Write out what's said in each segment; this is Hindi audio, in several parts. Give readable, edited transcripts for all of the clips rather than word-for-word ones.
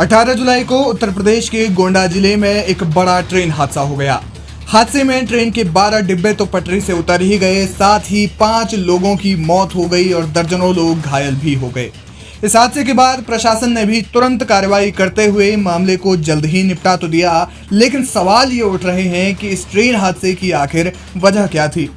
18 जुलाई को उत्तर प्रदेश के गोंडा जिले में एक बड़ा ट्रेन हादसा हो गया। हादसे में ट्रेन के 12 डिब्बे तो पटरी से उतर ही गए, साथ ही 5 लोगों की मौत हो गई और दर्जनों लोग घायल भी हो गए। इस हादसे के बाद प्रशासन ने भी तुरंत कार्रवाई करते हुए मामले को जल्द ही निपटा तो दिया, लेकिन सवाल ये उठ रहे हैं कि इस ट्रेन हादसे की आखिर वजह क्या थी।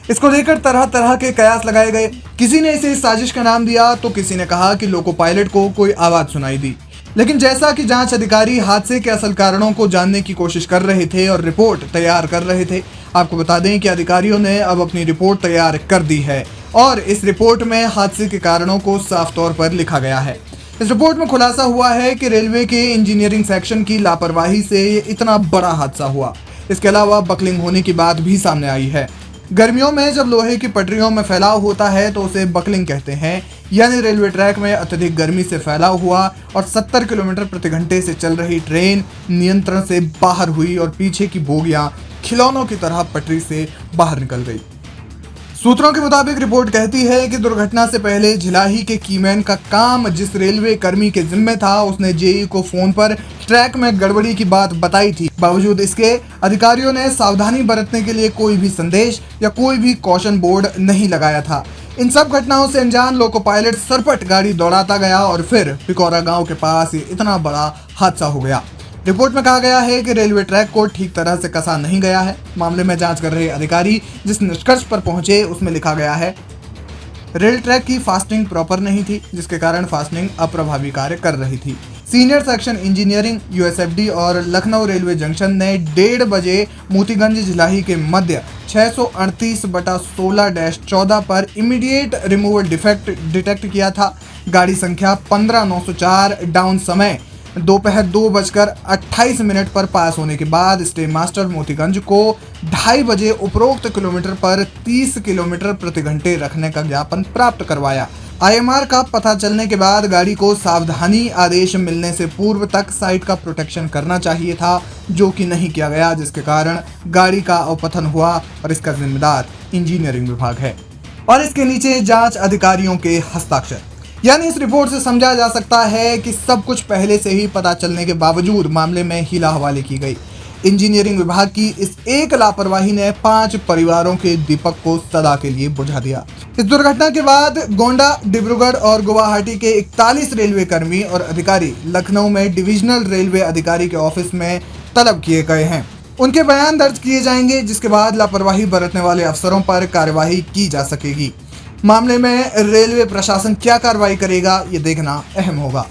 इसको लेकर तरह तरह के कयास लगाए गए। किसी ने इसे साजिश का नाम दिया तो किसी ने कहा कि लोको पायलट को कोई आवाज सुनाई दी। लेकिन जैसा कि जांच अधिकारी हादसे के असल कारणों को जानने की कोशिश कर रहे थे और रिपोर्ट तैयार कर रहे थे, आपको बता दें कि अधिकारियों ने अब अपनी रिपोर्ट तैयार कर दी है और इस रिपोर्ट में हादसे के कारणों को साफ तौर पर लिखा गया है। इस रिपोर्ट में खुलासा हुआ है कि रेलवे के इंजीनियरिंग सेक्शन की लापरवाही से इतना बड़ा हादसा हुआ। इसके अलावा बकलिंग होने की बात भी सामने आई है। गर्मियों में जब लोहे की पटरियों में फैलाव होता है तो उसे बकलिंग कहते हैं, यानी रेलवे ट्रैक में अत्यधिक गर्मी से फैलाव हुआ और 70 किलोमीटर प्रति घंटे से चल रही ट्रेन नियंत्रण से बाहर हुई और पीछे की बोगियां खिलौनों की तरह पटरी से बाहर निकल गई। सूत्रों के मुताबिक रिपोर्ट कहती है कि दुर्घटना से पहले झिलाही के कीमैन का काम जिस रेलवे कर्मी के जिम्मे था, उसने जेई को फोन पर ट्रैक में गड़बड़ी की बात बताई थी। बावजूद इसके अधिकारियों ने सावधानी बरतने के लिए कोई भी संदेश या कोई भी कॉशन बोर्ड नहीं लगाया था। इन सब घटनाओं से अनजान लोको पायलट सरपट गाड़ी दौड़ाता गया और फिर पिकौरा गांव के पास ये इतना बड़ा हादसा हो गया। रिपोर्ट में कहा गया है कि रेलवे ट्रैक को ठीक तरह से कसा नहीं गया है। मामले में जांच कर रहे अधिकारी जिस निष्कर्ष पर पहुंचे उसमें लिखा गया है, रेल ट्रैक की फास्टिंग प्रॉपर नहीं थी, जिसके कारण फास्टिंग अप्रभावी कार्य कर रही थी। सीनियर सेक्शन इंजीनियरिंग यूएसएफडी और लखनऊ रेलवे जंक्शन ने 1:30 बजे मोतीगंज झिलाही के मध्य 638/16-14 पर इमीडिएट रिमूवल डिफेक्ट डिटेक्ट किया था। गाड़ी संख्या 15904 डाउन समय दोपहर 2:28 पर पास होने के बाद स्टे मास्टर मोतीगंज को 2:30 बजे उपरोक्त किलोमीटर पर 30 किलोमीटर प्रति घंटे रखने का ज्ञापन प्राप्त करवाया। आईएमआर का पता चलने के बाद गाड़ी को सावधानी आदेश मिलने से पूर्व तक साइट का प्रोटेक्शन करना चाहिए था, जो कि नहीं किया गया, जिसके कारण गाड़ी का अवपतन हुआ और इसका जिम्मेदार इंजीनियरिंग विभाग है और इसके नीचे जांच अधिकारियों के हस्ताक्षर। यानी इस रिपोर्ट से समझा जा सकता है कि सब कुछ पहले से ही पता चलने के बावजूद मामले में हीला हवाले की गई। इंजीनियरिंग विभाग की इस एक लापरवाही ने 5 परिवारों के दीपक को सदा के लिए बुझा दिया। इस दुर्घटना के बाद गोंडा, डिब्रूगढ़ और गुवाहाटी के 41 रेलवे कर्मी और अधिकारी लखनऊ में डिविजनल रेलवे अधिकारी के ऑफिस में तलब किए गए हैं। उनके बयान दर्ज किए जाएंगे, जिसके बाद लापरवाही बरतने वाले अफसरों पर कार्रवाई की जा सकेगी। मामले में रेलवे प्रशासन क्या कार्रवाई करेगा, ये देखना अहम होगा।